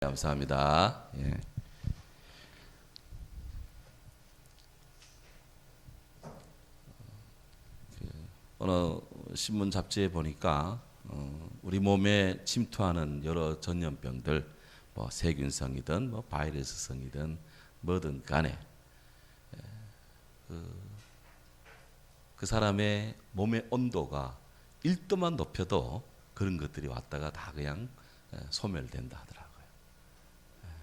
감사합니다. 예. 어느 신문 잡지에 보니까 우리 몸에 침투하는 여러 전염병들, 뭐 세균성이든 뭐 바이러스성이든 뭐든 간에 그 사람의 몸의 온도가 1도만 높여도 그런 것들이 왔다가 다 그냥 소멸된다 하더라고요.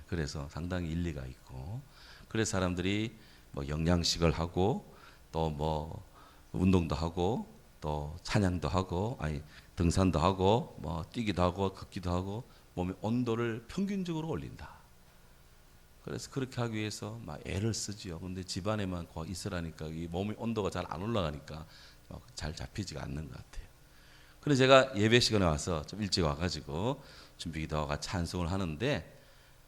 그래서 상당히 일리가 있고, 그래서 사람들이 뭐 영양식을 하고 또 뭐 운동도 하고 또 찬양도 하고 아니 등산도 하고 뭐 뛰기도 하고 걷기도 하고 몸의 온도를 평균적으로 올린다. 그래서 그렇게 하기 위해서 막 애를 쓰지요. 근데 집안에만 있으라니까 이 몸의 온도가 잘 안 올라가니까 잘 잡히지가 않는 것 같아요. 그래서 제가 예배 시간에 와서 좀 일찍 와가지고 준비기도하고 찬송을 하는데,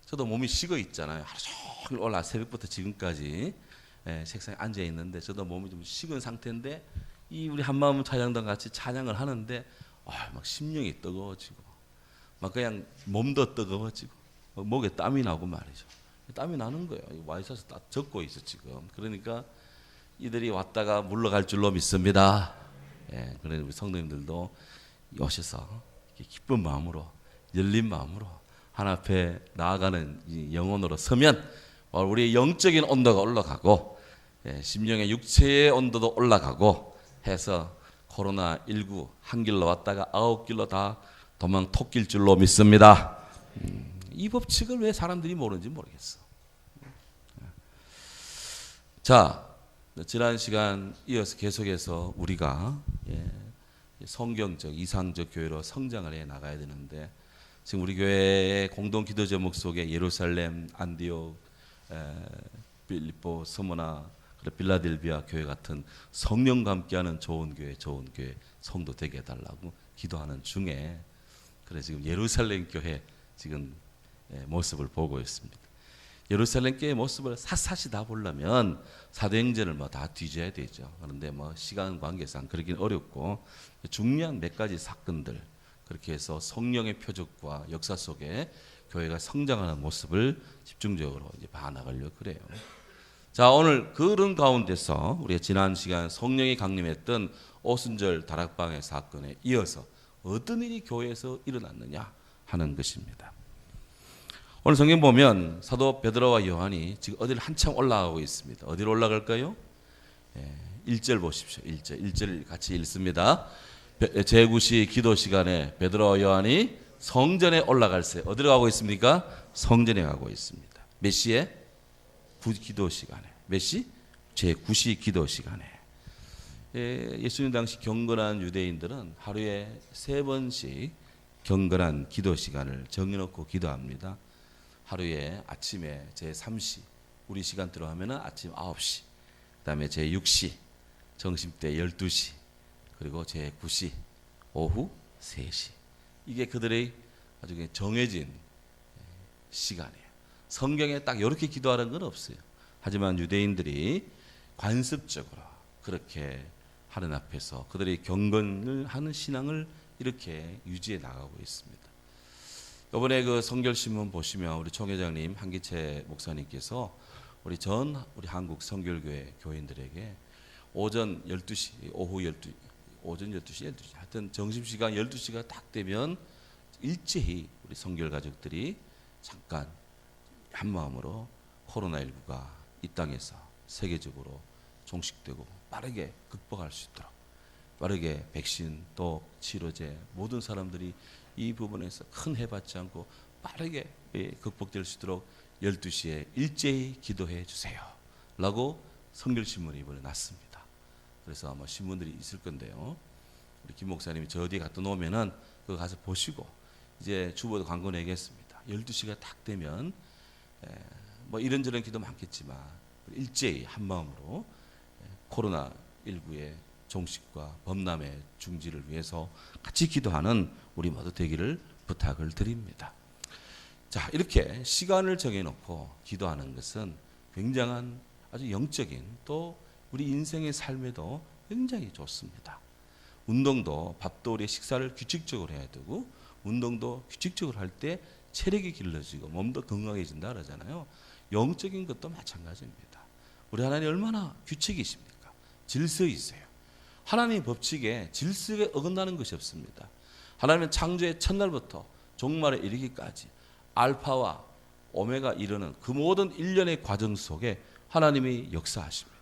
저도 몸이 식어 있잖아요. 하루 종일 올라 새벽부터 지금까지 책상에 앉아 있는데 저도 몸이 좀 식은 상태인데 이 우리 한마음 찬양단 같이 찬양을 하는데 막 심령이 뜨거워지고 막 그냥 몸도 뜨거워지고 목에 땀이 나고 말이죠. 땀이 나는 거예요. 와 있어서 딱 젖고 있어 지금. 그러니까 이들이 왔다가 물러갈 줄로 믿습니다. 그래서 우리 성도님들도 오셔서 기쁜 마음으로 열린 마음으로 하나님 앞에 나아가는 이 영혼으로 서면 우리의 영적인 온도가 올라가고 심령의 육체의 온도도 올라가고 해서 코로나19 한 길로 왔다가 9길로 다 도망 토낄 줄로 믿습니다. 이 법칙을 왜 사람들이 모르는지 모르겠어. 자, 지난 시간 이어서 계속해서 우리가 성경적 이상적 교회로 성장을 해 나가야 되는데, 지금 우리 교회의 공동 기도 제목 속에 예루살렘, 안디옥, 빌립보, 스무나, 빌라델비아 교회 같은 성령과 함께하는 좋은 교회 성도 되게 해달라고 기도하는 중에, 그래 지금 예루살렘 교회 지금 모습을 보고 있습니다. 예루살렘 교회 모습을 샅샅이 다 보려면 사도행전을 뭐 다 뒤져야 되죠. 그런데 뭐 시간 관계상 그러긴 어렵고, 중요한 몇 가지 사건들, 그렇게 해서 성령의 표적과 역사 속에 교회가 성장하는 모습을 집중적으로 이제 봐나가려고 그래요. 자, 오늘 그런 가운데서 우리가 지난 시간 성령이 강림했던 오순절 다락방의 사건에 이어서 어떤 일이 교회에서 일어났느냐 하는 것입니다. 오늘 성경 보면 사도 베드로와 요한이 지금 어디를 한참 올라가고 있습니다. 어디로 올라갈까요? 1절 보십시오. 1절 같이 읽습니다. 제9시 기도 시간에 베드로와 요한이 성전에 올라갈새. 어디로 가고 있습니까? 성전에 가고 있습니다. 몇 시에? 기도 시간에. 몇 시? 제9시 기도 시간에. 예수님 당시 경건한 유대인들은 하루에 3번씩 경건한 기도 시간을 정해놓고 기도합니다. 하루에 아침에 제3시, 우리 시간대로 하면 아침 9시, 그 다음에 제6시, 점심때 12시, 그리고 제9시, 오후 3시. 이게 그들의 아주 정해진 시간이에요. 성경에 딱 이렇게 기도하는 건 없어요. 하지만 유대인들이 관습적으로 그렇게 하나님 앞에서 그들의 경건을 하는 신앙을 이렇게 유지해 나가고 있습니다. 이번에 그 성결신문 보시면 우리 총회장님 한기채 목사님께서 우리 한국 성결교회 교인들에게 오전 12시, 오후 12시, 오전 12시, 12시 하여튼 점심시간 12시가 딱 되면 일제히 우리 성결 가족들이 잠깐 한 마음으로 코로나19가 이 땅에서 세계적으로 종식되고 빠르게 극복할 수 있도록 빠르게 백신 또 치료제 모든 사람들이 이 부분에서 큰 해받지 않고 빠르게 극복될 수 있도록 12시에 일제히 기도해 주세요 라고 성결신문이 이번에 났습니다. 그래서 아마 신문들이 있을 건데요, 우리 김 목사님이 저 어디에 갖다 놓으면은 그거 가서 보시고 이제 주보도 광고 내겠습니다. 12시가 딱 되면 뭐 이런저런 기도 많겠지만 일제히 한 마음으로 코로나19의 종식과 범람의 중지를 위해서 같이 기도하는 우리 모두 되기를 부탁을 드립니다. 자, 이렇게 시간을 정해놓고 기도하는 것은 굉장한 아주 영적인 또 우리 인생의 삶에도 굉장히 좋습니다. 운동도 밥도 우리 식사를 규칙적으로 해야 되고 운동도 규칙적으로 할 때 체력이 길러지고 몸도 건강해진다 그러잖아요. 영적인 것도 마찬가지입니다. 우리 하나님 얼마나 규칙이십니까? 질서 있어요. 하나님의 법칙에 질서에 어긋나는 것이 없습니다. 하나님은 창조의 첫날부터 종말에 이르기까지 알파와 오메가 이르는 그 모든 일련의 과정 속에 하나님이 역사하십니다.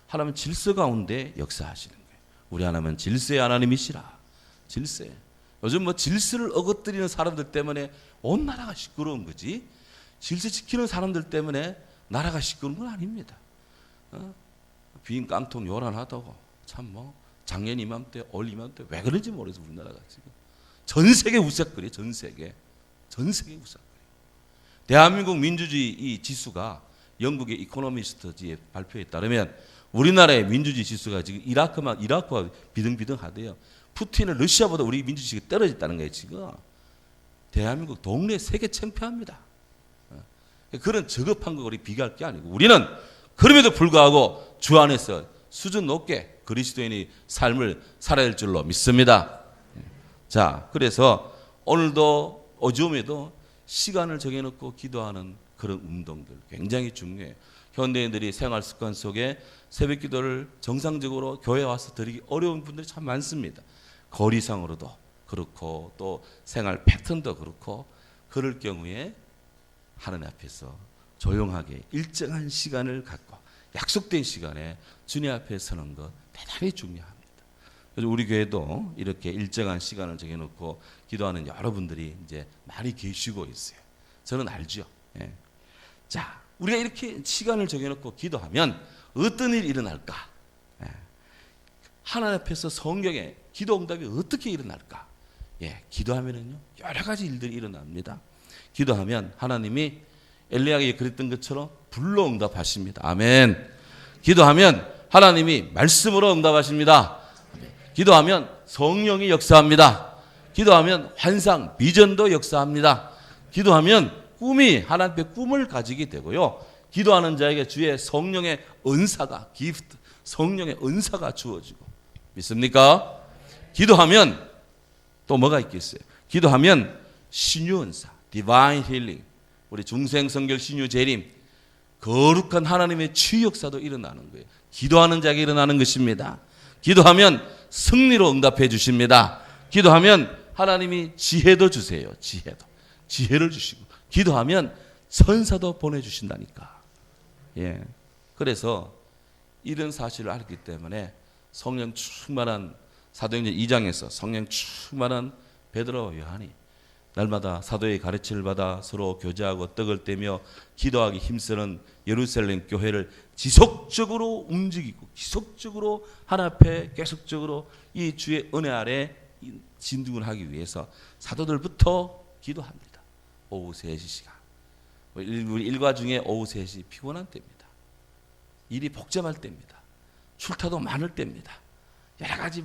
하나님은 질서 가운데 역사하시는 거예요. 우리 하나님은 질서의 하나님이시라. 질서에. 요즘 뭐 질서를 어긋뜨리는 사람들 때문에 온 나라가 시끄러운 거지, 질서 지키는 사람들 때문에 나라가 시끄러운 건 아닙니다. 빈 깡통 요란하다고 참 뭐 작년 이맘때 올 이맘때 왜 그런지 모르겠어. 우리나라가 지금 전 세계 우색거려. 전 세계 우색거려. 대한민국 민주주의 이 지수가 영국의 이코노미스트지의 발표에 따르면 우리나라의 민주주의 지수가 지금 이라크와 비등비등하대요. 푸틴은 러시아보다 우리 민주주의가 떨어졌다는 거예요. 지금 대한민국 동네 세계 창피합니다. 그런 저급한 거 우리 비교할 게 아니고, 우리는 그럼에도 불구하고 주 안에서 수준 높게 그리스도인의 삶을 살아야 할 줄로 믿습니다. 자, 그래서 오늘도 어지움에도 시간을 정해놓고 기도하는 그런 운동들 굉장히 중요해요. 현대인들이 생활 습관 속에 새벽 기도를 정상적으로 교회에 와서 드리기 어려운 분들이 참 많습니다. 거리상으로도 그렇고 또 생활 패턴도 그렇고, 그럴 경우에 하나님 앞에서 조용하게 일정한 시간을 갖고 약속된 시간에 주님 앞에 서는 것 대단히 중요합니다. 그래서 우리 교회도 이렇게 일정한 시간을 정해놓고 기도하는 여러분들이 이제 많이 계시고 있어요. 저는 알죠. 예. 자, 우리가 이렇게 시간을 정해놓고 기도하면 어떤 일이 일어날까? 예. 하나님 앞에서 성경에 기도 응답이 어떻게 일어날까? 예, 기도하면은요 여러 가지 일들이 일어납니다. 기도하면 하나님이 엘리야에게 그랬던 것처럼 불로 응답하십니다. 아멘. 기도하면 하나님이 말씀으로 응답하십니다. 기도하면 성령이 역사합니다. 기도하면 환상, 비전도 역사합니다. 기도하면 꿈이 하나님의 꿈을 가지게 되고요. 기도하는 자에게 주의 성령의 은사가, 기프트, 성령의 은사가 주어지고. 믿습니까? 기도하면 또 뭐가 있겠어요? 기도하면 신유 은사, 디바인 힐링, 우리 중생성결 신유 재림, 거룩한 하나님의 치유 역사도 일어나는 거예요. 기도하는 자에게 일어나는 것입니다. 기도하면 승리로 응답해 주십니다. 기도하면 하나님이 지혜도 주세요. 지혜를 주시고, 기도하면 천사도 보내주신다니까. 예. 그래서 이런 사실을 알기 때문에 성령 충만한 사도행전 2장에서 성령 충만한 베드로와 요한이 날마다 사도의 가르침을 받아 서로 교제하고 떡을 떼며 기도하기 힘쓰는 예루살렘 교회를 지속적으로 움직이고 지속적으로 하나님 앞에 계속적으로 이 주의 은혜 아래 진중을 하기 위해서 사도들부터 기도합니다. 오후 3시 시간. 우리 일과 중에 오후 3시 피곤한 때입니다. 일이 복잡할 때입니다. 출타도 많을 때입니다. 여러 가지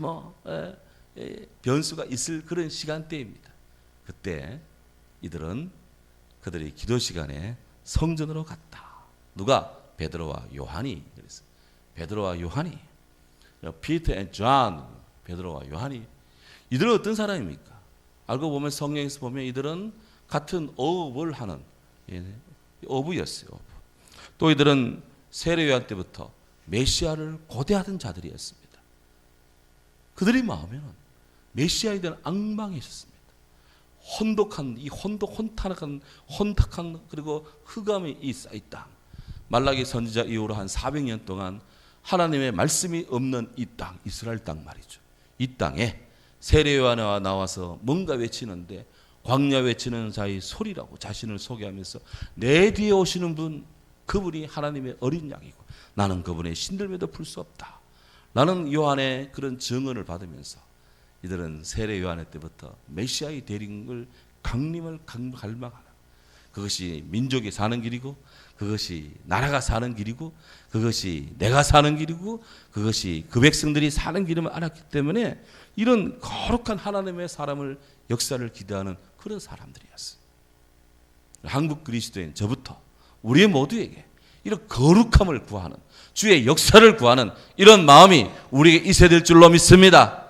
변수가 있을 그런 시간대입니다. 그때 이들은 그들의 기도 시간에 성전으로 갔다. 누가? 베드로와 요한이 그랬어요. 베드로와 요한이, 피터 앤 존, 베드로와 요한이. 이들은 어떤 사람입니까? 알고 보면 성경에서 보면 이들은 같은 어업을 하는 어부였어요. 어부. 또 이들은 세례요한 때부터 메시아를 고대하던 자들이었습니다. 그들의 마음에는 메시아에 대한 앙망이 있었습니다. 혼탁한 그리고 흑암이 쌓인 땅. 말라기 선지자 이후로 한 400년 동안 하나님의 말씀이 없는 이 땅, 이스라엘 땅 말이죠. 이 땅에 세례요한이 나와서 뭔가 외치는데 광야 외치는 자의 소리라고 자신을 소개하면서 내 뒤에 오시는 분, 그분이 하나님의 어린 양이고 나는 그분의 신들매도 풀 수 없다. 나는 요한의 그런 증언을 받으면서 이들은 세례 요한의 때부터 메시아의 대림을 강림을 갈망하는, 그것이 민족이 사는 길이고 그것이 나라가 사는 길이고 그것이 내가 사는 길이고 그것이 그 백성들이 사는 길임을 알았기 때문에 이런 거룩한 하나님의 사람을 역사를 기대하는 그런 사람들이었어요. 한국 그리스도인 저부터 우리 모두에게 이런 거룩함을 구하는, 주의 역사를 구하는 이런 마음이 우리에게 있어야 될 줄로 믿습니다.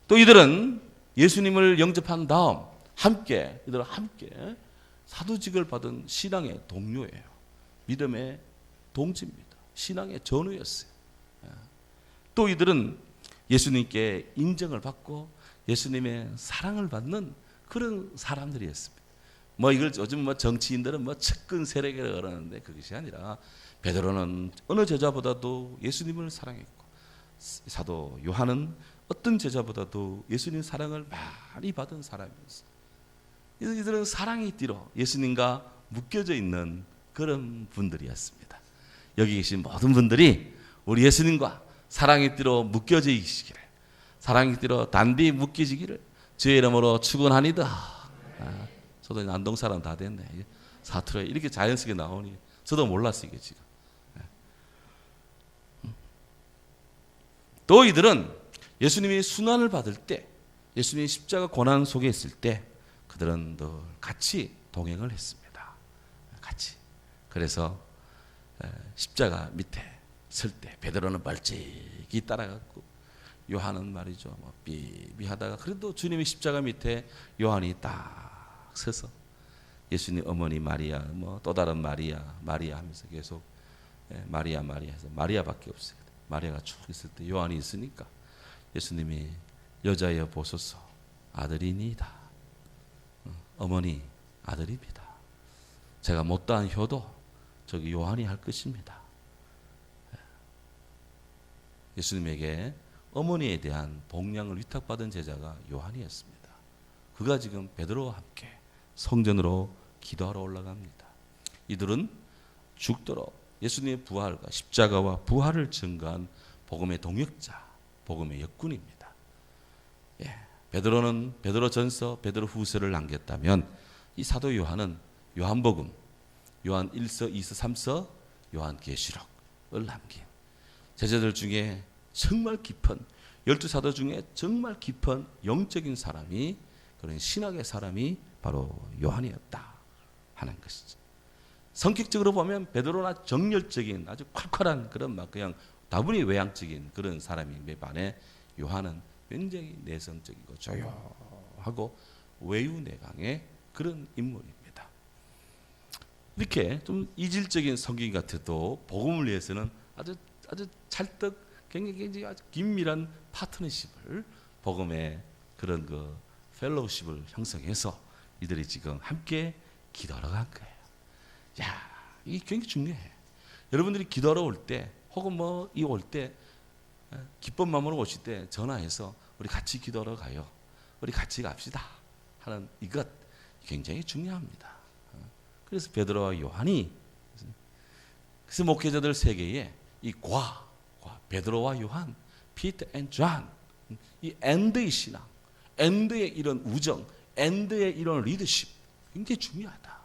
또 이들은 예수님을 영접한 다음 함께 이들은 함께 사도직을 받은 신앙의 동료예요. 믿음의 동지입니다. 신앙의 전우였어요. 또 이들은 예수님께 인정을 받고 예수님의 사랑을 받는 그런 사람들이었습니다. 이걸 요즘 정치인들은 측근 세력이라고 그러는데 그것이 아니라 베드로는 어느 제자보다도 예수님을 사랑했고 사도 요한은 어떤 제자보다도 예수님 사랑을 많이 받은 사람이었어요. 이들은 사랑의 띠로 예수님과 묶여져 있는 그런 분들이었습니다. 여기 계신 모든 분들이 우리 예수님과 사랑의 띠로 묶여져 있기를, 사랑의 띠로 단디 묶여지기를 주의 이름으로 축원하니다. 저도 안동 사람 다 됐네. 사투리 이렇게 자연스럽게 나오니 저도 몰랐어요, 이게 지금. 또 이들은 예수님이 순환을 받을 때, 예수님이 십자가 고난 속에 있을 때 그들은 늘 같이 동행을 했습니다. 같이. 그래서 십자가 밑에 설 때 베드로는 멀찍이 따라갔고 요한은 말이죠, 삐삐하다가 그래도 주님의 십자가 밑에 요한이 딱 서서 예수님 어머니 마리아, 또 다른 마리아 하면서 계속 마리아 해서 마리아밖에 없어요. 마리아가 쭉 있을 때 요한이 있으니까 예수님이 여자여 보소서 아들이니이다. 어머니 아들입니다. 제가 못다한 효도 저기 요한이 할 것입니다. 예수님에게 어머니에 대한 복양을 위탁받은 제자가 요한이었습니다. 그가 지금 베드로와 함께 성전으로 기도하러 올라갑니다. 이들은 죽도록 예수님의 부활과 십자가와 부활을 증거한 복음의 동역자, 복음의 역군입니다. 베드로는 베드로전서, 베드로후서를 남겼다면 이 사도 요한은 요한복음, 요한 1서, 2서, 3서, 요한계시록을 남긴 제자들 중에 정말 깊은 12사도 중에 정말 깊은 영적인 사람이, 그런 신학의 사람이 바로 요한이었다 하는 것이죠. 성격적으로 보면 베드로나 정열적인 아주 콸콸한 그런 그냥 다분히 외향적인 그런 사람인 반에 요한은 굉장히 내성적이고 조용하고 외유내강의 그런 인물입니다. 이렇게 좀 이질적인 성경 같아도 복음을 위해서는 아주 찰떡 굉장히 아주 긴밀한 파트너십을, 복음의 그런 펠로우십을 형성해서 이들이 지금 함께 기도하러 간 거예요. 이게 굉장히 중요해. 여러분들이 기도하러 올 때, 혹은 이 올 때, 기쁜 마음으로 오실 때 전화해서 우리 같이 기도하러 가요. 우리 같이 갑시다 하는 이것 굉장히 중요합니다. 그래서 베드로와 요한이, 그래서 목회자들 세계에 이 베드로와 요한, 피터 앤 존, 이 엔드의 신앙, 엔드의 이런 우정, 엔드의 이런 리더십 굉장히 중요하다.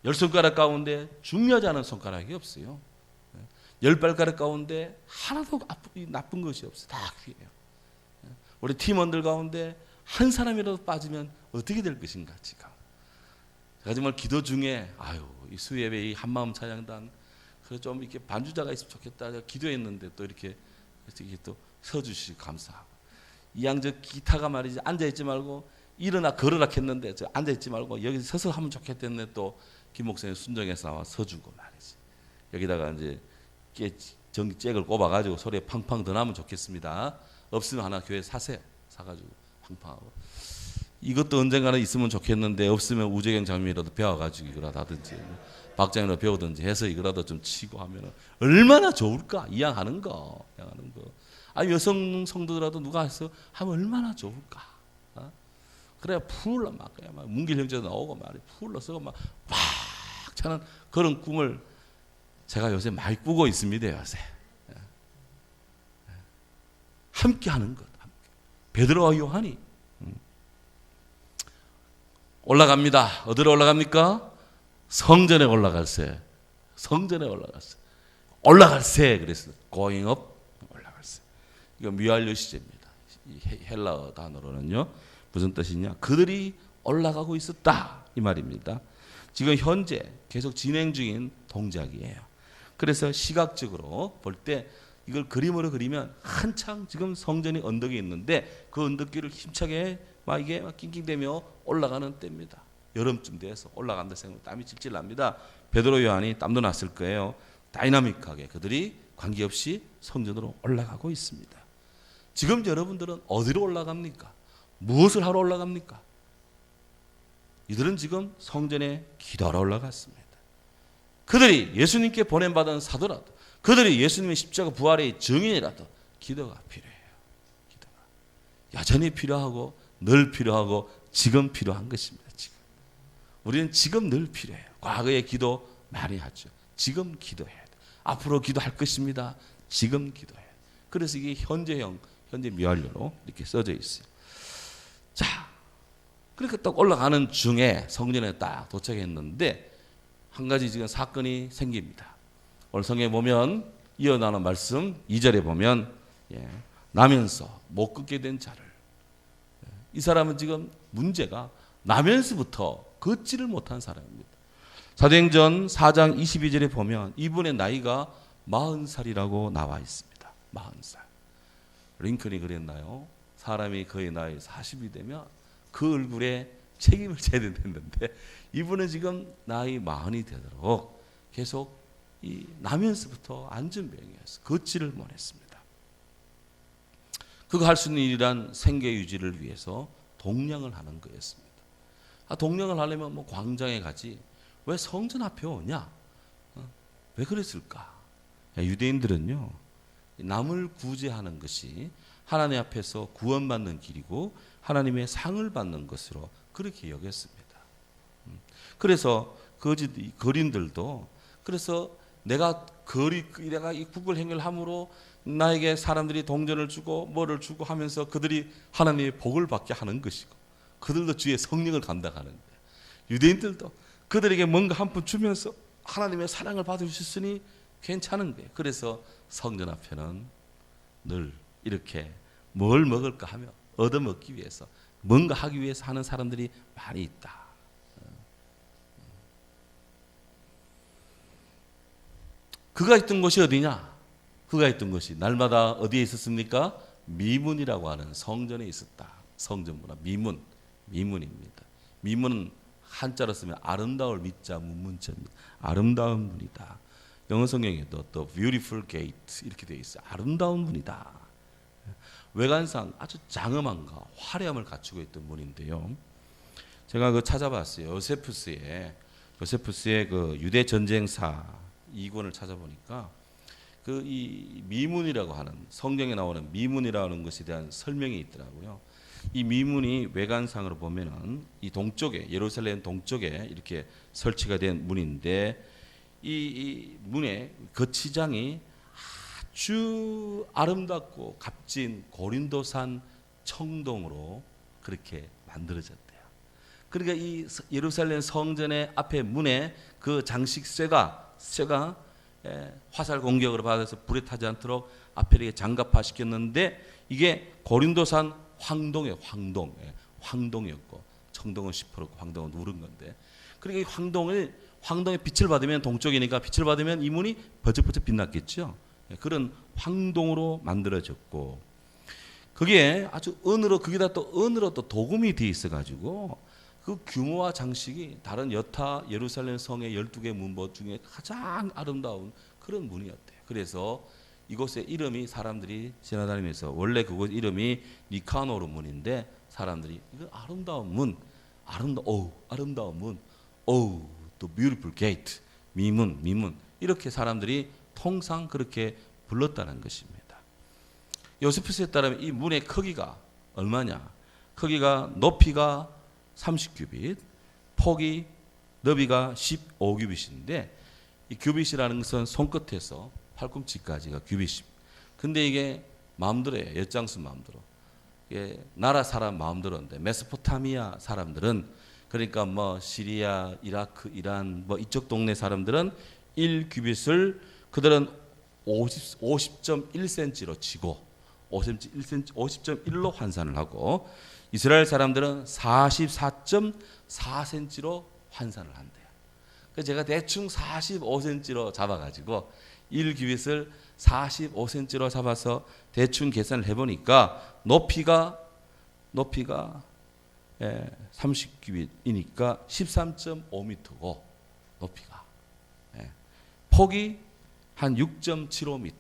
10손가락 가운데 중요하지 않은 손가락이 없어요. 10발가락 가운데 하나도 나쁜 것이 없어요. 다 귀해요. 우리 팀원들 가운데 한 사람이라도 빠지면 어떻게 될 것인가 지금. 제가 정말 기도 중에 이 수예배 이 한마음 찬양단 좀 이렇게 반주자가 있으면 좋겠다 기도했는데 또 이렇게 또 서주시고 감사하고, 이양저 기타가 말이지 앉아있지 말고 일어나 걸으라 했는데 저 앉아있지 말고 여기 서서 하면 좋겠다는데 또 김 목사님 순정해서 나와 서주고 말이지. 여기다가 이제 전기잭을 꼽아가지고 소리에 팡팡 더 나면 좋겠습니다. 없으면 하나 교회 사세요. 사가지고 팡팡하고. 이것도 언젠가는 있으면 좋겠는데 없으면 우재경 장면이라도 배워가지고 이거라도 하든지 박장이라도 배우든지 해서 이거라도 좀 치고 하면 얼마나 좋을까. 이양하는 거. 여성 성도들라도 누가 해서 하면 얼마나 좋을까. 그래야 풀로 막 문길 형제도 나오고 풀로 쓰고 막 차는 그런 꿈을 제가 요새 많이 꾸고 있습니다. 요새 함께 하는 것. 베드로와 요한이 올라갑니다. 어디로 올라갑니까? 성전에 올라갈세. 성전에 올라갔어. 올라갈세. 그래서 going up, 올라갈세. 이거 미완료 시제입니다. 헬라어 단어로는요. 무슨 뜻이냐? 그들이 올라가고 있었다 이 말입니다. 지금 현재 계속 진행 중인 동작이에요. 그래서 시각적으로 볼 때 이걸 그림으로 그리면 한창 지금 성전이 언덕에 있는데 그 언덕길을 힘차게 막 이게 막 낑낑대며 올라가는 때입니다. 여름쯤 돼서 올라간다 생각하면 땀이 찔찔 납니다. 베드로 요한이 땀도 났을 거예요. 다이나믹하게 그들이 관계없이 성전으로 올라가고 있습니다. 지금 여러분들은 어디로 올라갑니까? 무엇을 하러 올라갑니까? 이들은 지금 성전에 기도하러 올라갔습니다. 그들이 예수님께 보냄받은 사도라도, 그들이 예수님의 십자가 부활의 증인이라도 기도가 필요해요. 기도가 여전히 필요하고 늘 필요하고 지금 필요한 것입니다. 지금 우리는 지금 늘 필요해요. 과거에 기도 많이 하죠. 지금 기도해야 돼. 앞으로 기도할 것입니다. 지금 기도해야 돼. 그래서 이게 현재형, 현재 미완료로 이렇게 써져 있어요. 자, 그렇게 딱 올라가는 중에 성전에 딱 도착했는데 한 가지 지금 사건이 생깁니다. 오늘 성경에 보면 이어나는 말씀 2절에 보면 나면서 못 걷게 된 자를, 이 사람은 지금 문제가 나면서부터 걷지를 못한 사람입니다. 사도행전 4장 22절에 보면 이분의 나이가 40살이라고 나와 있습니다. 40살. 링컨이 그랬나요? 사람이 거의 나이 40이 되면 그 얼굴에 책임을 져야 됐는데 이분은 지금 나이 40이 되도록 계속 이 나면서부터 안전병이었어요. 걷지를 못했습니다. 그가 할 수 있는 일이란 생계 유지를 위해서 동냥을 하는 거였습니다. 동냥을 하려면 뭐 광장에 가지 왜 성전 앞에 오냐? 왜 그랬을까? 유대인들은요, 남을 구제하는 것이 하나님 앞에서 구원받는 길이고 하나님의 상을 받는 것으로 그렇게 여겼습니다. 그래서 거린들도 그래서 내가 이 국을 행렬함으로 나에게 사람들이 동전을 주고 뭐를 주고 하면서 그들이 하나님의 복을 받게 하는 것이고 그들도 주의 성령을 감당하는 거예요. 유대인들도 그들에게 뭔가 한 푼 주면서 하나님의 사랑을 받으셨으니 괜찮은 거예요. 그래서 성전 앞에는 늘 이렇게 뭘 먹을까 하며 얻어먹기 위해서 뭔가 하기 위해서 하는 사람들이 많이 있다. 그가 있던 곳이 어디냐? 그가 있던 곳이 날마다 어디에 있었습니까? 미문이라고 하는 성전에 있었다. 성전문화 미문입니다. 미문은 한자로 쓰면 아름다울 미자 문문자입니다. 아름다운 문이다. 영어 성경에도 또 beautiful gate 이렇게 되어 있어요. 아름다운 문이다. 외관상 아주 장엄함과 화려함을 갖추고 있던 문인데요. 제가 그 찾아봤어요. 요세푸스의 그 유대 전쟁사 2권을 찾아보니까 그 이 미문이라고 하는 성경에 나오는 미문이라는 것에 대한 설명이 있더라고요. 이 미문이 외관상으로 보면은 이 동쪽에 예루살렘 동쪽에 이렇게 설치가 된 문인데 이 문의 거치장이 아주 아름답고 값진 고린도산 청동으로 그렇게 만들어졌대요. 그러니까 이 예루살렘 성전의 앞에 문에 그 장식쇠가 화살 공격을 받아서 불에 타지 않도록 앞에 이렇게 장갑화 시켰는데 이게 고린도산 황동이었고 청동은 시퍼렇고 황동은 누른 건데 그러니까 이 황동의 빛을 받으면 동쪽이니까 빛을 받으면 이 문이 버쩍버쩍 빛났겠죠. 그런 황동으로 만들어졌고 거기에 아주 거기다 또 은으로 또 도금이 되어 있어가지고 그 규모와 장식이 다른 여타 예루살렘 성의 12개 문법 중에 가장 아름다운 그런 문이었대요. 그래서 이곳의 이름이 사람들이 지나다니면서 원래 그곳 이름이 니카노르 문인데 사람들이 이거 아름다운 문, the beautiful gate, 미문 이렇게 사람들이 통상 그렇게 불렀다는 것입니다. 요세푸스에 따르면 이 문의 크기가 얼마냐? 크기가 높이가 30규빗, 폭이 너비가 15규빗인데 이 규빗이라는 것은 손끝에서 팔꿈치까지가 규빗입니다. 근데 이게 마음대로예요. 엿장수 마음대로. 이게 나라 사람 마음대로인데 메소포타미아 사람들은 그러니까 뭐 시리아, 이라크, 이란 뭐 이쪽 동네 사람들은 1규빗을 그들은 50.1cm로 치고 50.1로 환산을 하고 이스라엘 사람들은 44.4cm로 환산을 한대요. 그래서 제가 대충 45cm로 잡아가지고 1규빗을 45cm로 잡아서 대충 계산을 해보니까 높이가 30규빗이니까 13.5m고 높이가 폭이 한 6.75m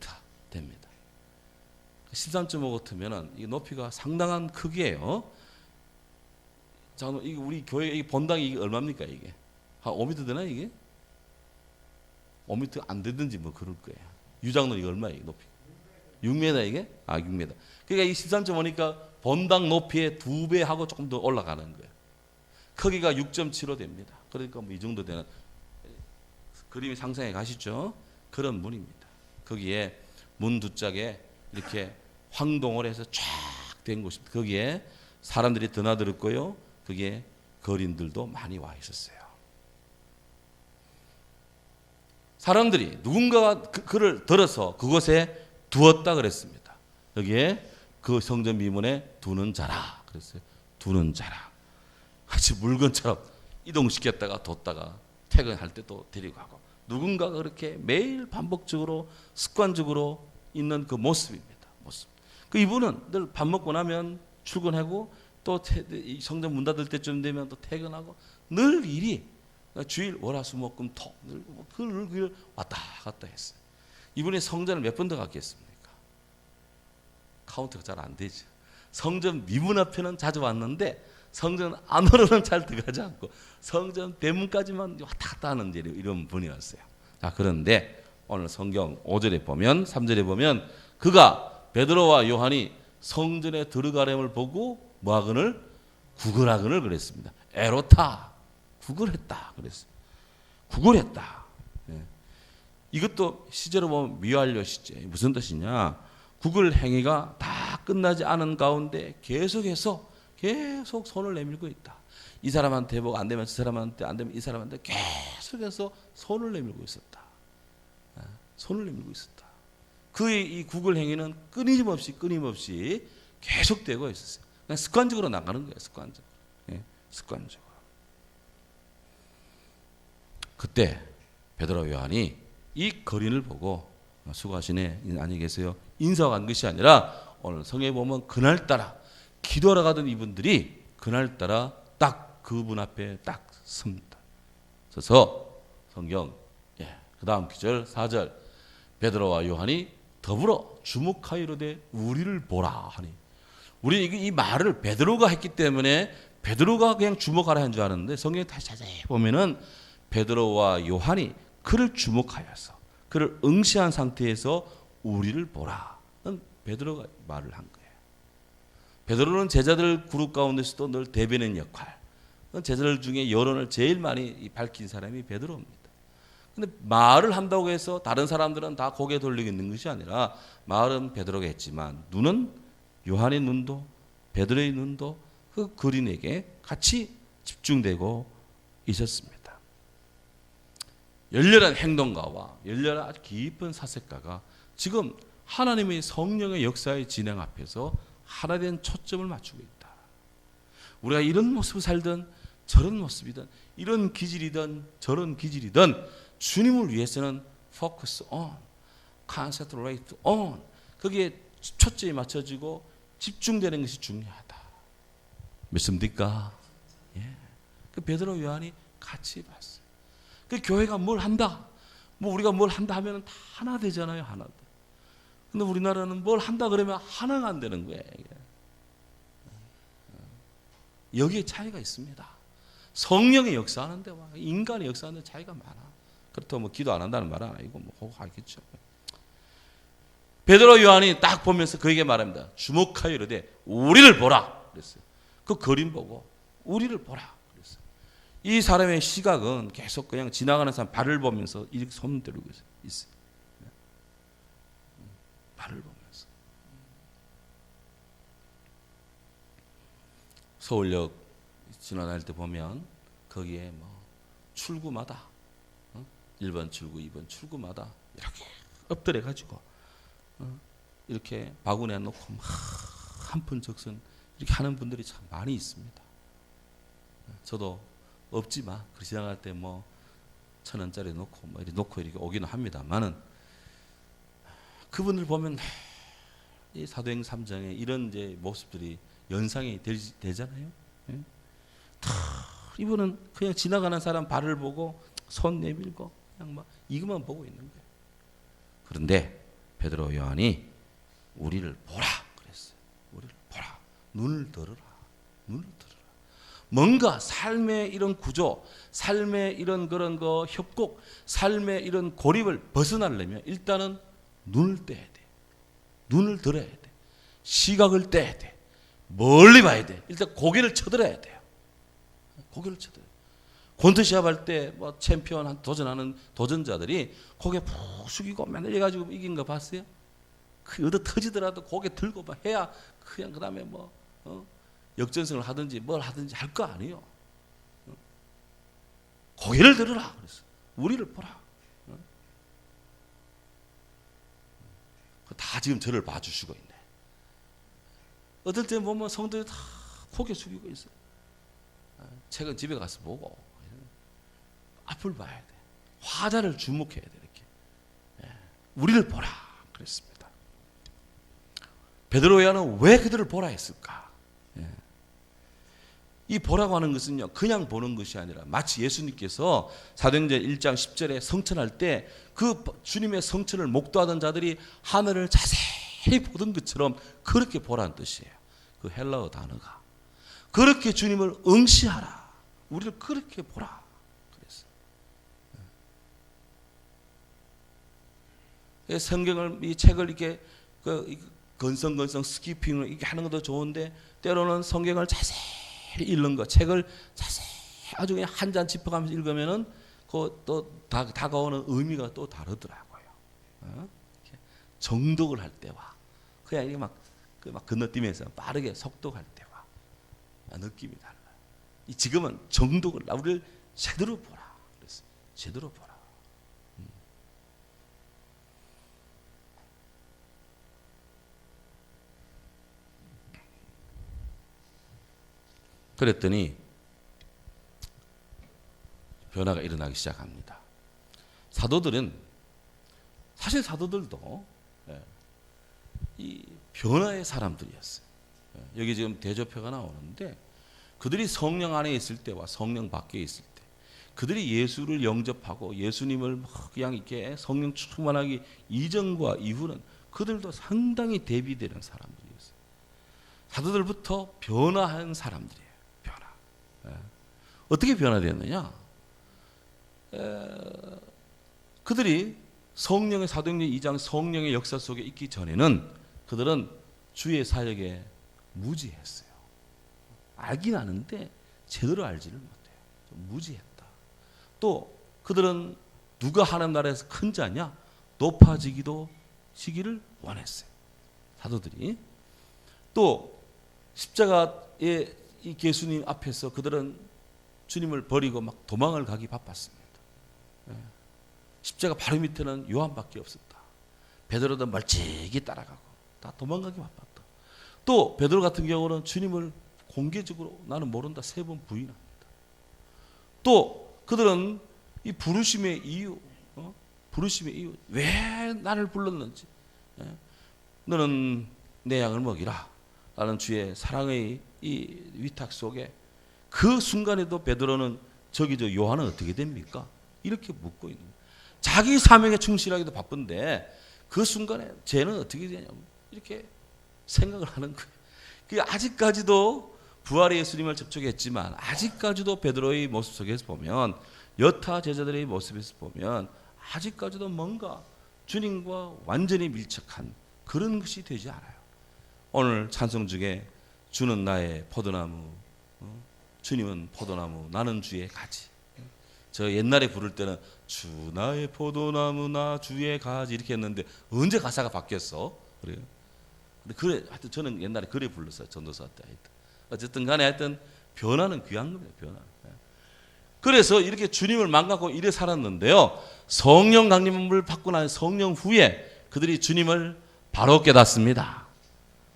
됩니다. 13.5 같으면은 이 높이가 상당한 크기예요. 자, 이게 우리 교회 이 본당이 이게 얼마입니까 이게? 한 5m 되나 이게? 5m 안 되든지 뭐 그럴 거예요. 유장로 이거 얼마예요 이게 높이? 6m 이게? 6m. 그러니까 이 13.5니까 본당 높이의 2배 하고 조금 더 올라가는 거예요. 크기가 6.75 됩니다. 그러니까 뭐 이 정도 되는 그림이 상상해 가시죠? 그런 문입니다. 거기에 문 두 짝에 이렇게 황동을 해서 쫙 된 곳입니다. 거기에 사람들이 드나들었고요. 거기에 거린들도 많이 와 있었어요. 사람들이 누군가가 그를 들어서 그곳에 두었다 그랬습니다. 여기에 그 성전 미문에 두는 자라 그랬어요. 두는 자라. 같이 물건처럼 이동시켰다가 뒀다가 퇴근할 때 또 데리고 가고 누군가가 그렇게 매일 반복적으로 습관적으로 있는 그 모습입니다. 모습. 그 이분은 늘 밥 먹고 나면 출근하고 또 성전 문 닫을 때쯤 되면 또 퇴근하고 늘 일이 주일 월화수목금토 늘 그 왔다 갔다 했어요. 이분이 성전을 몇 번 더 갔겠습니까? 카운트가 잘 안 되죠. 성전 미문 앞에는 자주 왔는데 성전 안으로는 잘 들어가지 않고 성전 대문까지만 왔다 갔다 하는 이런 분이었어요. 자, 그런데 오늘 성경 5절에 보면 3절에 보면 그가 베드로와 요한이 성전에 들어가림을 보고 뭐하거늘 구걸하거늘 그랬습니다. 에로타 구걸했다 그랬어요. 구걸했다. 이것도 시제로 보면 미완료 시제. 무슨 뜻이냐? 구걸 행위가 다 끝나지 않은 가운데 계속해서 계속 손을 내밀고 있다. 이 사람한테 회복 안 되면 저 사람한테 안 되면 이 사람한테 계속해서 손을 내밀고 있었다. 손을 내밀고 있었다. 그의 이 구걸 행위는 끊임없이 계속되고 있었어요. 그냥 습관적으로 나가는 거예요. 습관적으로. 습관적으로. 그때 베드로 요한이 이 거린을 보고 수고하시네 안녕히 계세요 인사가 간 것이 아니라 오늘 성경에 보면 그날따라 기도하러 가던 이분들이 그날따라 딱 그분 앞에 딱 섭니다. 서서 성경 그 다음 구절 4절 베드로와 요한이 더불어 주목하여 이르되 우리를 보라 하니 우리 이 말을 베드로가 했기 때문에 베드로가 그냥 주목하라 한 줄 알았는데 성경에 다시 자세히 보면은 베드로와 요한이 그를 주목하여서 그를 응시한 상태에서 우리를 보라는 베드로가 말을 한 거예요. 베드로는 제자들 그룹 가운데서도 늘 대변인 역할, 제자들 중에 여론을 제일 많이 밝힌 사람이 베드로입니다. 근데 말을 한다고 해서 다른 사람들은 다 고개 돌리고 있는 것이 아니라 말은 베드로가 했지만 눈은 요한의 눈도 베드로의 눈도 그 거린에게 같이 집중되고 있었습니다. 열렬한 행동가와 열렬한 아주 깊은 사색가가 지금 하나님의 성령의 역사의 진행 앞에서 하나된 초점을 맞추고 있다. 우리가 이런 모습을 살든 저런 모습이든 이런 기질이든 저런 기질이든 주님을 위해서는 focus on, concentrate on 거기에 초점이 맞춰지고 집중되는 것이 중요하다. 믿습니까? 그 베드로 요한이 같이 봤어요. 그 교회가 뭘 한다. 뭐 우리가 뭘 한다 하면 다 하나 되잖아요. 하나. 근데 우리나라는 뭘 한다 그러면 하나가 안 되는 거예요. 여기에 차이가 있습니다. 성령의 역사하는 데와 인간의 역사하는 데 차이가 많아. 그렇다고 뭐 기도 안 한다는 말은 아니고 뭐 그거 알겠죠. 베드로 요한이 딱 보면서 그에게 말합니다. 주목하여 이르되 우리를 보라 그랬어요. 그 그림 보고 우리를 보라. 이 사람의 시각은 계속 그냥 지나가는 사람 발을 보면서 이렇게 손 들고 있어요. 발을 보면서. 서울역 지나다닐 때 보면 거기에 뭐 출구마다 1번 출구, 2번 출구마다 이렇게 엎드려 가지고 이렇게 바구니에 놓고 한 푼 적선 이렇게 하는 분들이 참 많이 있습니다. 저도 없지만 그 지나갈 때 뭐 1,000원짜리 놓고 뭐 이렇게 놓고 이렇게 오기는 합니다만은 그분들 보면 이 사도행 3장에 이런 이제 모습들이 연상이 되잖아요. 이분은 그냥 지나가는 사람 발을 보고 손 내밀고 그냥 막 이것만 보고 있는 거예요. 그런데 베드로 요한이 우리를 보라 그랬어요. 우리를 보라. 눈을 들어라. 눈을 들어라. 뭔가 삶의 이런 구조, 삶의 이런 그런 거 협곡, 삶의 이런 고립을 벗어나려면 일단은 눈을 떼야 돼. 눈을 들어야 돼. 시각을 떼야 돼. 멀리 봐야 돼. 일단 고개를 쳐들어야 돼요. 고개를 쳐들어요. 권투 시합할 때 뭐 챔피언 한 도전하는 도전자들이 고개 푹 숙이고 맨날 해가지고 이긴 거 봤어요? 그 얻어 터지더라도 고개 들고 막 해야 그냥 그 다음에 뭐 역전승을 하든지 뭘 하든지 할 거 아니에요. 고개를 들으라 그랬어. 우리를 보라. 다 지금 저를 봐주시고 있네. 어떨 때 보면 성도들이 다 고개 숙이고 있어요. 책은 집에 가서 보고 앞을 봐야 돼. 화자를 주목해야 돼. 이렇게 우리를 보라 그랬습니다. 베드로 요한은 왜 그들을 보라 했을까? 이 보라고 하는 것은요 그냥 보는 것이 아니라 마치 예수님께서 사도행전 1장 10절에 성천할 때 그 주님의 성천을 목도하던 자들이 하늘을 자세히 보던 것처럼 그렇게 보라는 뜻이에요. 그 헬라어 단어가 그렇게 주님을 응시하라. 우리를 그렇게 보라 그랬어요. 성경을 이 책을 이렇게 건성건성 스키핑을 이렇게 하는 것도 좋은데 때로는 성경을 자세히 읽는 거, 책을 자세히 아주 그냥 한 잔 짚어가면서 읽으면은 그 또 다가오는 의미가 또 다르더라고요. 정독을 할 때와 그냥 이게 막 건너뛰면서 빠르게 속독할 때와 느낌이 달라요. 지금은 정독을 우리를 제대로 보라 그랬어요. 제대로 보라. 그랬더니 변화가 일어나기 시작합니다. 사도들은 사실 사도들도 이 변화의 사람들이었어요. 여기 지금 대조표가 나오는데 그들이 성령 안에 있을 때와 성령 밖에 있을 때 그들이 예수를 영접하고 예수님을 그냥 이렇게 성령 충만하기 이전과 이후는 그들도 상당히 대비되는 사람들이었어요. 사도들부터 변화한 사람들이에요. 어떻게 변화되었느냐? 그들이 성령의 사도행전 2장 성령의 역사 속에 있기 전에는 그들은 주의 사역에 무지했어요. 알긴 아는데 제대로 알지를 못해요. 좀 무지했다. 또 그들은 누가 하나님 나라에서 큰 자냐? 높아지기도 시기를 원했어요. 사도들이. 또 십자가의 이 예수님 앞에서 그들은 주님을 버리고 막 도망을 가기 바빴습니다. 십자가 바로 밑에는 요한밖에 없었다. 베드로도 멀찍이 따라가고 다 도망가기 바빴다. 또 베드로 같은 경우는 주님을 공개적으로 나는 모른다 3번 부인합니다. 또 그들은 이 부르심의 이유, 왜 나를 불렀는지, 너는 내 양을 먹이라 라는 주의 사랑의 이 위탁 속에 그 순간에도 베드로는 저기 저 요한은 어떻게 됩니까? 이렇게 묻고 있는 거예요. 자기 사명에 충실하기도 바쁜데 그 순간에 쟤는 어떻게 되냐고 이렇게 생각을 하는 거예요. 그 아직까지도 부활의 예수님을 접촉했지만 아직까지도 베드로의 모습 속에서 보면 여타 제자들의 모습에서 보면 아직까지도 뭔가 주님과 완전히 밀착한 그런 것이 되지 않아요. 오늘 찬송 중에 주는 나의 포도나무, 주님은 포도나무, 나는 주의 가지. 저 옛날에 부를 때는 주 나의 포도나무 나 주의 가지 이렇게 했는데 언제 가사가 바뀌었어? 그래요. 근데 그래 하여튼 저는 옛날에 그래 불렀어요. 전도사 때 하여튼. 어쨌든 간에 하여튼 변화는 귀한 겁니다. 변화. 그래서 이렇게 주님을 망각하고 이래 살았는데요. 성령 강림을 받고 난 성령 후에 그들이 주님을 바로 깨닫습니다.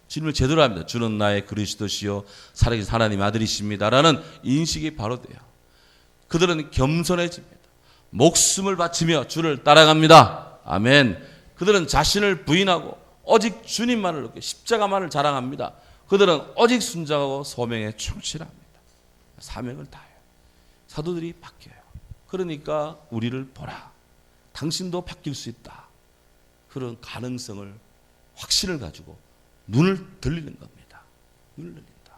주님을 제대로 합니다. 주는 나의 그리스도시요 살아계신 하나님 아들이십니다라는 인식이 바로 돼요. 그들은 겸손해집니다. 목숨을 바치며 주를 따라갑니다. 아멘. 그들은 자신을 부인하고 오직 주님만을 놓고 십자가만을 자랑합니다. 그들은 오직 순종하고 소명에 충실합니다. 사명을 다해요. 사도들이 바뀌어요. 그러니까 우리를 보라. 당신도 바뀔 수 있다. 그런 가능성을 확신을 가지고 눈을 들리는 겁니다. 눈을 들린다.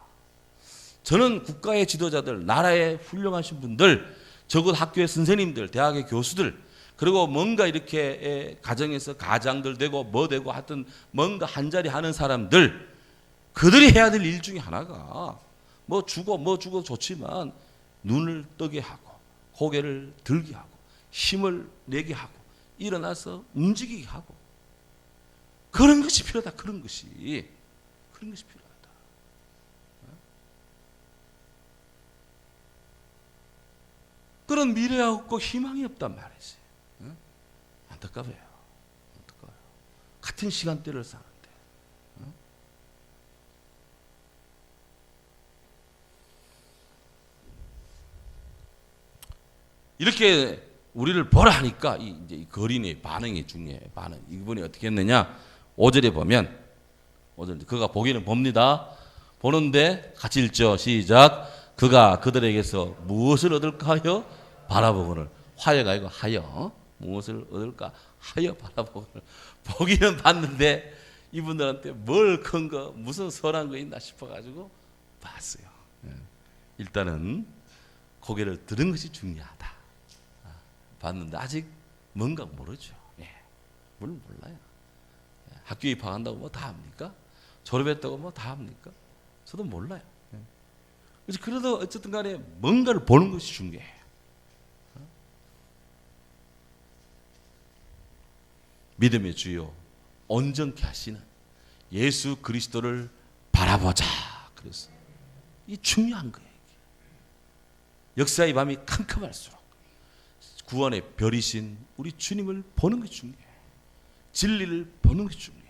저는 국가의 지도자들, 나라의 훌륭하신 분들, 적어도 학교의 선생님들, 대학의 교수들, 그리고 뭔가 이렇게 가정에서 가장들 되고 뭐 되고 하여튼 뭔가 한자리 하는 사람들, 그들이 해야 될 일 중에 하나가 뭐 주고 좋지만 눈을 뜨게 하고 고개를 들게 하고 힘을 내게 하고 일어나서 움직이게 하고 그런 것이 필요하다. 그런 것이 필요하다. 그런 미래가 없고 희망이 없단 말이지. 안타까워요. 같은 시간대를 사는데. 이렇게 우리를 보라 하니까 이제 이 거린의 반응이 중요해요. 반응. 이분이 어떻게 했느냐? 5절에 보면 5절 그가 보기는 봅니다. 보는데 같이 읽죠. 시작. 그가 그들에게서 무엇을 얻을까 하여 바라보거늘. 화여가 아니고 하여. 무엇을 얻을까 하여 바라보거늘. 보기는 봤는데 이분들한테 뭘 큰 거 무슨 선한 거 있나 싶어가지고 봤어요. 일단은 고개를 들은 것이 중요하다. 봤는데 아직 뭔가 모르죠. 물론 몰라요. 학교 입학한다고 뭐 다 합니까? 졸업했다고 뭐 다 합니까? 저도 몰라요. 그래서 그래도 어쨌든 간에 뭔가를 보는 것이 중요해요. 믿음의 주요 온전케 하시는 예수 그리스도를 바라보자. 그래서 이 중요한 거예요. 역사의 밤이 캄캄할수록 구원의 별이신 우리 주님을 보는 것이 중요해요. 진리를 보는 것이 중요해요.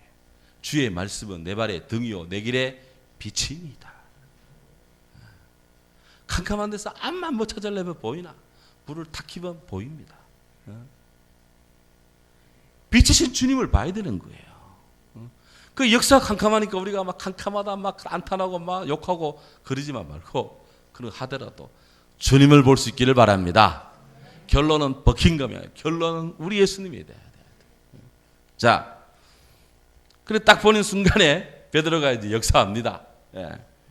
주의 말씀은 내 발의 등이요 내 길의 빛입니다. 캄캄한 데서 앞만 못 찾으려면 보이나 불을 탁 켜면 보입니다. 빛이신 주님을 봐야 되는 거예요. 그 역사가 캄캄하니까 우리가 막 캄캄하다 막 안탄하고 막 욕하고 그러지만 말고 그런 하더라도 주님을 볼 수 있기를 바랍니다. 결론은 버킹엄이에요. 결론은 우리 예수님이 돼야 돼요. 자, 그래 딱 보는 순간에 베드로가 이제 역사합니다.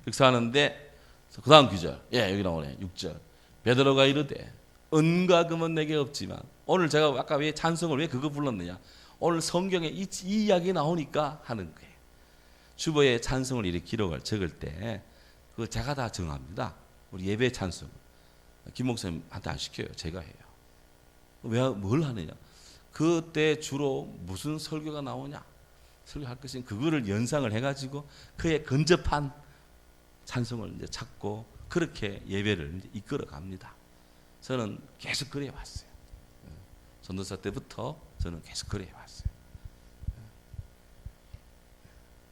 역사하는데 그 다음 구절, 여기 나오네 6절. 베드로가 이르되 은과 금은 내게 없지만 오늘 제가 아까 왜 찬송을 왜 그거 불렀느냐? 오늘 성경에 이 이야기 나오니까 하는 거예요. 주보에 찬송을 이렇게 기록을 적을 때 그거 제가 다 정합니다. 우리 예배 찬송 김 목사님한테 안 시켜요. 제가 해요. 왜 뭘 하느냐? 그때 주로 무슨 설교가 나오냐? 설교할 것인 그거를 연상을 해가지고 그의 근접한 찬송을 이제 찾고 그렇게 예배를 이제 이끌어 갑니다. 저는 계속 그래 왔어요. 전도사 때부터 저는 계속 그래 왔어요.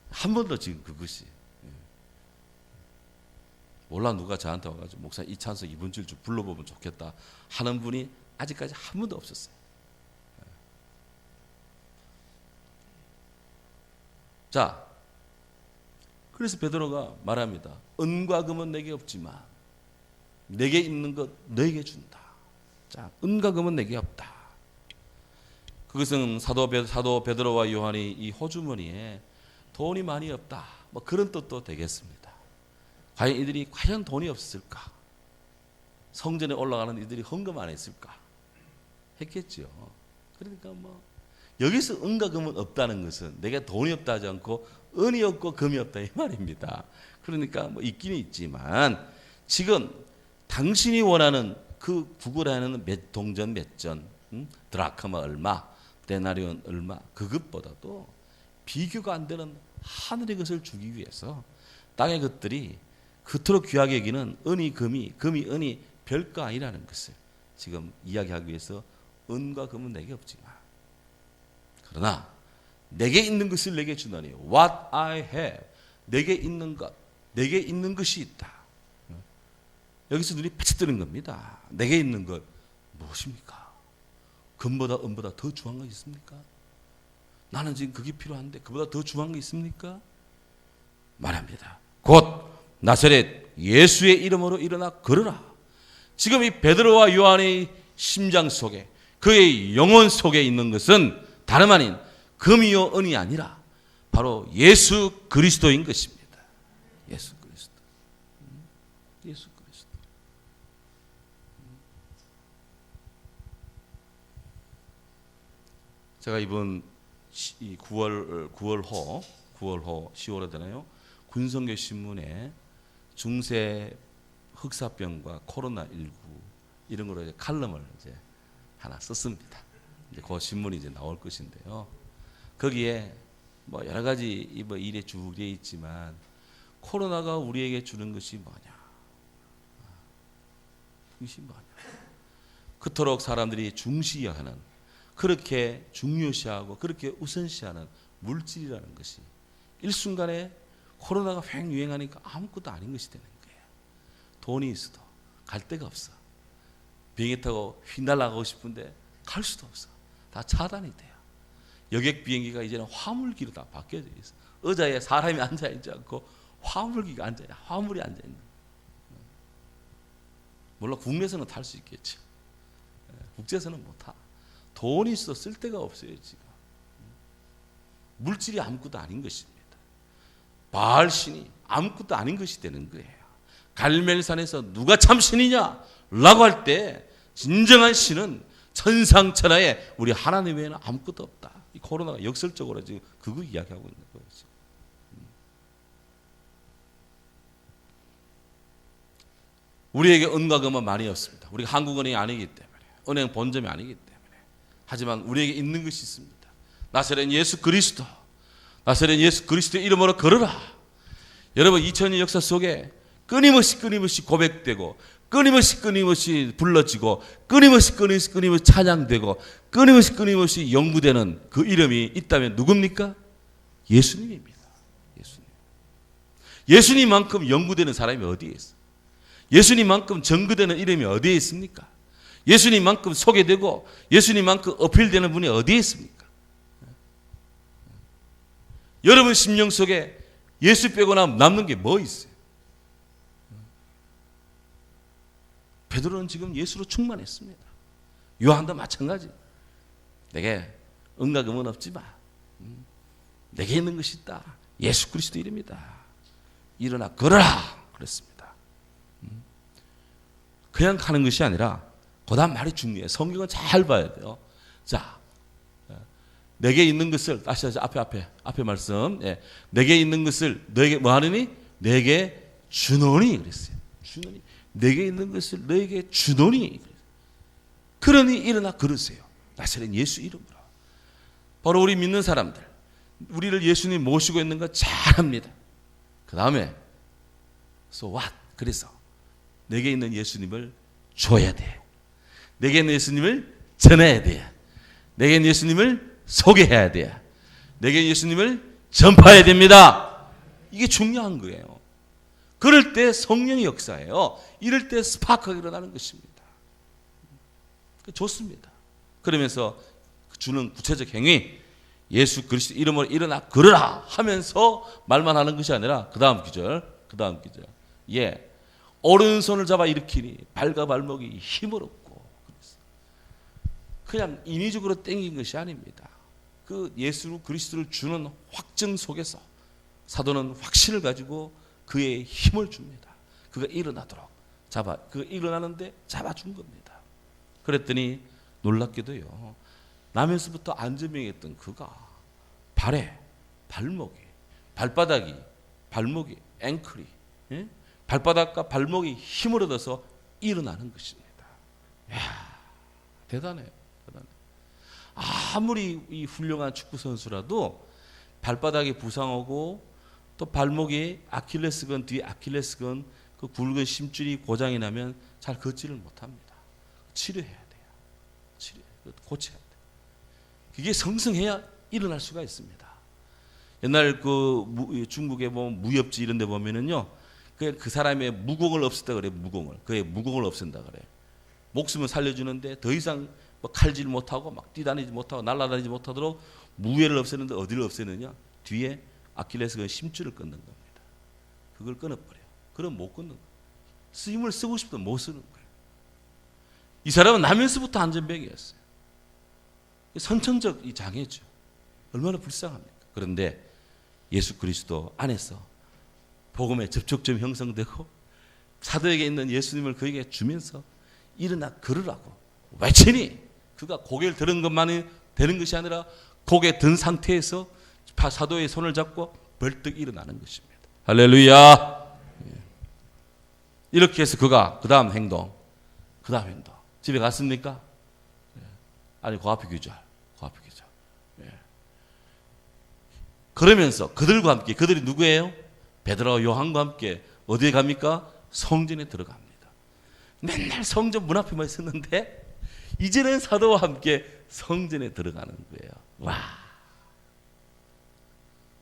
한 번도 지금 그것이 몰라 누가 저한테 와가지고 목사 이 찬송 이번 주 불러보면 좋겠다 하는 분이 아직까지 한 번도 없었어요. 자, 그래서 베드로가 말합니다. 은과 금은 내게 없지만 내게 있는 것 너에게 준다. 자, 은과 금은 내게 없다. 그것은 사도 베드로와 요한이 이 호주머니에 돈이 많이 없다. 뭐 그런 뜻도 되겠습니다. 과연 이들이 과연 돈이 없을까? 성전에 올라가는 이들이 헌금 안 했을까? 했겠죠. 그러니까 뭐 여기서 은과 금은 없다는 것은 내가 돈이 없다 하지 않고 은이 없고 금이 없다 이 말입니다. 그러니까 뭐 있기는 있지만 지금 당신이 원하는 그 구걸하는 몇 동전 몇 전, 드라크마 얼마, 데나리온 얼마 그것보다도 비교가 안 되는 하늘의 것을 주기 위해서 땅의 것들이 그토록 귀하게 여기는 은이 금이 은이 별거 아니라는 것을 지금 이야기하기 위해서 은과 금은 내게 없지만 그러나 내게 있는 것을 내게 주나니 what I have 내게 있는 것 내게 있는 것이 있다. 여기서 눈이 패치 뜨는 겁니다. 내게 있는 것 무엇입니까? 금보다 은보다 더 중요한 거 있습니까? 나는 지금 그게 필요한데 그보다 더 중요한 거 있습니까? 말합니다. 곧 나사렛 예수의 이름으로 일어나 걸으라. 지금 이 베드로와 요한의 심장 속에, 그의 영혼 속에 있는 것은 다름 아닌 금이요 은이 아니라 바로 예수 그리스도인 것입니다. 예수 그리스도. 예수 그리스도. 제가 이번 9월호 10월에 되나요? 군성교 신문에 중세 흑사병과 코로나19 이런 거로 이제 칼럼을 이제 하나 썼습니다. 이제 그 신문이 이제 나올 것인데요. 거기에 뭐 여러 가지 뭐 일에 쭉 되어 있지만 코로나가 우리에게 주는 것이 뭐냐? 그것이 뭐냐? 그토록 사람들이 중시하는, 그렇게 중요시하고 그렇게 우선시하는 물질이라는 것이 일순간에 코로나가 획 유행하니까 아무것도 아닌 것이 되는 거예요. 돈이 있어도 갈 데가 없어. 비행기 타고 휘날아가고 싶은데 갈 수도 없어. 다 차단이 돼요. 여객 비행기가 이제는 화물기로 다 바뀌어져 있어. 의자에 사람이 앉아있지 않고 화물기가 앉아있는, 화물이 앉아있는. 물론 국내에서는 탈 수 있겠죠. 국제에서는 못 타. 돈이 있어 쓸 데가 없어요 지금. 물질이 아무것도 아닌 것입니다. 바알 신이 아무것도 아닌 것이 되는 거예요. 갈멜산에서 누가 참 신이냐 라고 할 때 진정한 신은 천상천하에 우리 하나님 외에는 아무것도 없다. 이 코로나가 역설적으로 지금 그거 이야기하고 있는 거예요. 지금. 우리에게 은과 금은 많이 없습니다. 우리가 한국은행이 아니기 때문에, 은행 본점이 아니기 때문에. 하지만 우리에게 있는 것이 있습니다. 나사렛 예수 그리스도, 나사렛 예수 그리스도의 이름으로 걸어라. 여러분 2000년 역사 속에 끊임없이 고백되고 끊임없이 불러지고 끊임없이 찬양되고 끊임없이 연구되는 그 이름이 있다면 누굽니까? 예수님입니다. 예수님만큼 연구되는 사람이 어디에 있어요? 예수님만큼 전거되는 이름이 어디에 있습니까? 예수님만큼 소개되고 예수님만큼 어필되는 분이 어디에 있습니까? 여러분 심령 속에 예수 빼고 남는 게 뭐 있어요? 베드로는 지금 예수로 충만했습니다. 요한도 마찬가지. 내게 은과 금은 없지만 내게 있는 것이 있다. 예수 그리스도 이름이다. 일어나 걸어라 그랬습니다. 그냥 가는 것이 아니라 그 다음 말이 중요해요. 성경은 잘 봐야 돼요. 자, 내게 있는 것을 다시 앞에 말씀. 예. 내게 있는 것을 너에게 뭐 하느니? 내게 주노니 그랬어요. 주노니. 내게 있는 것을 너에게 주노니. 그러니 일어나 걸으세요. 나사렛 예수 이름으로. 바로 우리 믿는 사람들, 우리를 예수님 모시고 있는 거 잘합니다. 그 다음에 so what? 그래서 내게 있는 예수님을 줘야 돼. 내게 있는 예수님을 전해야 돼. 내게 있는 예수님을 소개해야 돼. 내게 있는 예수님을 전파해야 됩니다. 이게 중요한 거예요. 그럴 때 성령의 역사예요. 이럴 때 스파크가 일어나는 것입니다. 좋습니다. 그러면서 주는 구체적 행위, 예수 그리스도 이름으로 일어나 걸으라 하면서 말만 하는 것이 아니라 그 다음 기절. 예, 오른손을 잡아 일으키니 발과 발목이 힘을 얻고. 그냥 인위적으로 땡긴 것이 아닙니다. 그 예수 그리스도를 주는 확증 속에서 사도는 확신을 가지고 그의 힘을 줍니다. 그가 일어나도록 그가 일어나는데 잡아준 겁니다. 그랬더니 놀랍게도요, 나면서부터 안전병이었던 그가 발에, 발목에, 발바닥이, 앵클이, 예? 발바닥과 발목이 힘을 얻어서 일어나는 것입니다. 이야, 대단해요. 아무리 이 훌륭한 축구 선수라도 발바닥이 부상하고 또 발목에 아킬레스건 뒤에 아킬레스건 그 굵은 심줄이 고장이 나면 잘 걷지를 못합니다. 치료해야 돼요. 고쳐야 돼요. 그게 성성해야 일어날 수가 있습니다. 옛날 그 중국에 보면 무협지 이런 데 보면은요, 그 사람의 무공을 없앤다 그래요. 그의 무공을 없앤다 그래요. 목숨을 살려주는데 더 이상 뭐 칼질 못하고 막 뛰다니지 못하고 날아다니지 못하도록 무예를 없애는데 어디를 없애느냐? 뒤에 아킬레스건 심줄을 끊는 겁니다. 그걸 끊어버려요. 그럼 못 끊는 거예요. 힘을 쓰고 싶어도 못 쓰는 거예요. 이 사람은 나면서부터 안전병이었어요. 선천적 이 장애죠. 얼마나 불쌍합니까? 그런데 예수 그리스도 안에서 복음의 접촉점이 형성되고 사도에게 있는 예수님을 그에게 주면서 일어나 걸으라고 외치니 그가 고개를 들은 것만이 되는 것이 아니라 고개 든 상태에서 사도의 손을 잡고 벌떡 일어나는 것입니다. 할렐루야. 이렇게 해서 그가 그 다음 행동 집에 갔습니까? 아니 그 앞에 귀절. 그러면서 그들과 함께, 그들이 누구예요? 베드로와 요한과 함께 어디에 갑니까? 성전에 들어갑니다. 맨날 성전 문 앞에만 있었는데 이제는 사도와 함께 성전에 들어가는 거예요. 와,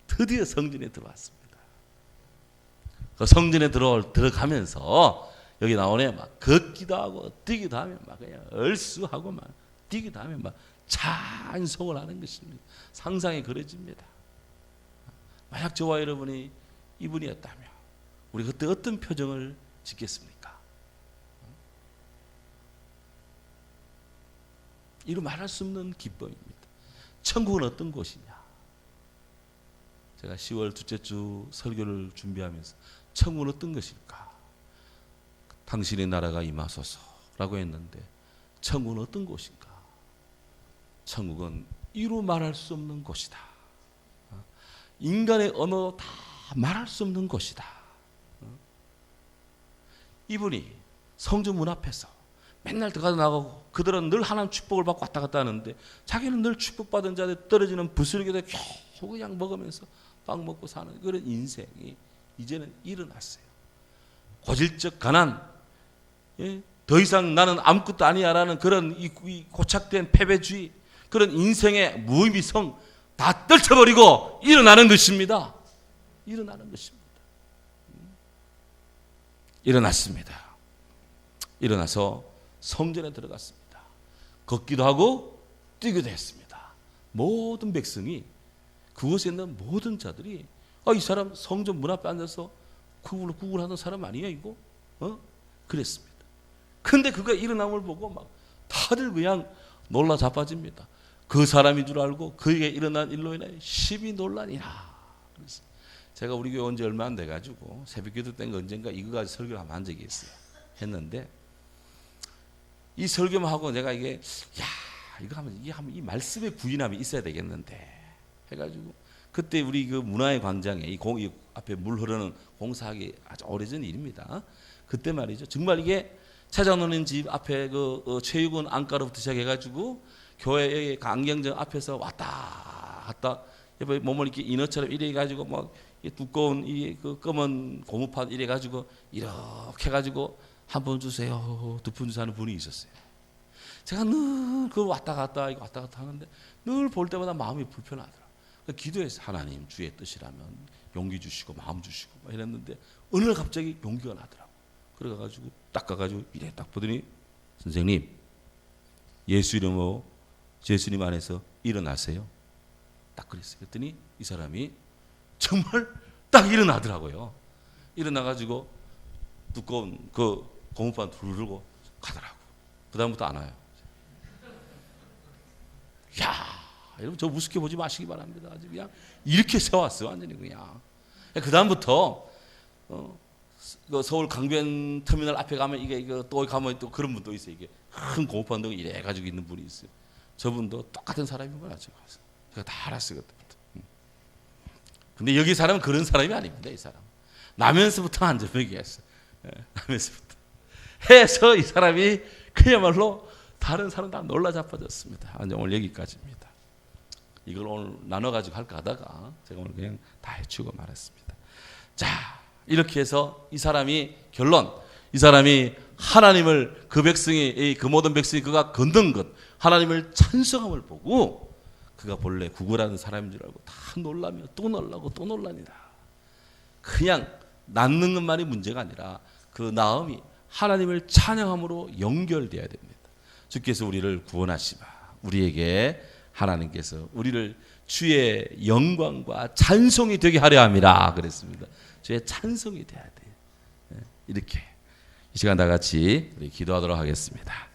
드디어 성전에 들어왔습니다. 그 성전에 들어가면서 여기 나오네, 막 걷기도 하고 뛰기도 하면 막 그냥 얼쑤하고 막 뛰기도 하면 막 찬송을 하는 것입니다. 상상이 그려집니다. 만약 저와 여러분이 이분이었다면 우리 그때 어떤 표정을 짓겠습니까? 이루 말할 수 없는 기쁨입니다. 천국은 어떤 곳이냐? 제가 10월 둘째 주 설교를 준비하면서 천국은 어떤 것일까? 당신의 나라가 임하소서라고 했는데 천국은 어떤 곳인가? 천국은 이루 말할 수 없는 곳이다. 인간의 언어로 다 말할 수 없는 곳이다. 이분이 성전 문 앞에서 맨날 들어가서 나가고 그들은 늘 하나님 축복을 받고 왔다 갔다 하는데 자기는 늘 축복받은 자들 떨어지는 부스러기도 계속 그냥 먹으면서 빵 먹고 사는 그런 인생이 이제는 일어났어요. 고질적 가난, 더 이상 나는 아무것도 아니야라는 그런 이 고착된 패배주의, 그런 인생의 무의미성 다 떨쳐버리고 일어나는 것입니다. 일어났습니다. 일어나서 성전에 들어갔습니다. 걷기도 하고 뛰기도 했습니다. 모든 백성이, 그곳에 있는 모든 자들이 이 사람 성전 문 앞에 앉아서 구글하던 사람 아니야 이거? 그랬습니다. 근데 그가 일어남을 보고 막 다들 그냥 놀라 자빠집니다. 그 사람인 줄 알고 그에게 일어난 일로 인해 심히 놀라니라. 그래서 제가 우리 교회 온 지 얼마 안 돼가지고 새벽기도 땐 언젠가 이거 가지고 설교를 한번 한 적이 있어요. 했는데 이 설교만 하고 내가 이게 이거 하면 이 말씀에 구인함이 있어야 되겠는데 해가지고 그때 우리 그 문화의 광장에 이 앞에 물 흐르는 공사하기 아주 오래전 일입니다. 그때 말이죠. 정말 이게 찾아노는 집 앞에 그 체육원 안가로부터 시작해가지고 교회의 안경정 앞에서 왔다 갔다 옆에 몸을 이렇게 인어처럼 이래 가지고 막 두꺼운 이 그 검은 고무판 이래 가지고 이렇게 해가지고 한 번 주세요, 두 번 주세요 하는 분이 있었어요. 제가 늘 그 왔다 갔다 하는데 늘 볼 때마다 마음이 불편하더라고요. 기도해서 하나님 주의 뜻이라면 용기 주시고 마음 주시고 막 이랬는데 어느 날 갑자기 용기가 나더라고. 그래가지고 딱 가가지고 이래 딱 보더니 선생님 예수 이름으로 예수님 안에서 일어나세요. 딱 그랬어요. 그랬더니 이 사람이 정말 딱 일어나더라고요. 일어나가지고 두꺼운 그 고무판 두르고 가더라고. 그 다음부터 안 와요. 야, 여러분 저 우습게 보지 마시기 바랍니다. 아주 그냥 이렇게 세웠어요. 완전히 그냥. 그 다음부터 그 서울 강변 터미널 앞에 가면 이게 또 가면 또 그런 분도 있어요. 이게 큰 고무판 들고 이래 가지고 있는 분이 있어요. 저분도 똑같은 사람인 걸 알죠. 제가 다 알았어요 그때부터. 근데 여기 사람은 그런 사람이 아닙니다. 이 사람 나면서부터 안전병이 했어요. 나면서부터 해서 이 사람이 그야말로 다른 사람 다 놀라 자빠졌습니다. 오늘 여기까지입니다. 이걸 오늘 나눠가지고 할까 하다가 제가 오늘 그냥 다 해치우고 말았습니다. 자, 이렇게 해서 이 사람이 결론, 이 사람이 하나님을 그 백성이 그 모든 백성이 그가 건든 것 하나님을 찬송함을 보고 그가 본래 구걸하는 사람인 줄 알고 다 놀라며 또 놀라고 또 놀라니라. 그냥 낳는 것만이 문제가 아니라 그 나음이 하나님을 찬양함으로 연결되어야 됩니다. 주께서 우리를 구원하시마. 우리에게 하나님께서 우리를 주의 영광과 찬송이 되게 하려 함이라 그랬습니다. 주의 찬송이 돼야 돼요. 이렇게 이 시간 다 같이 우리 기도하도록 하겠습니다.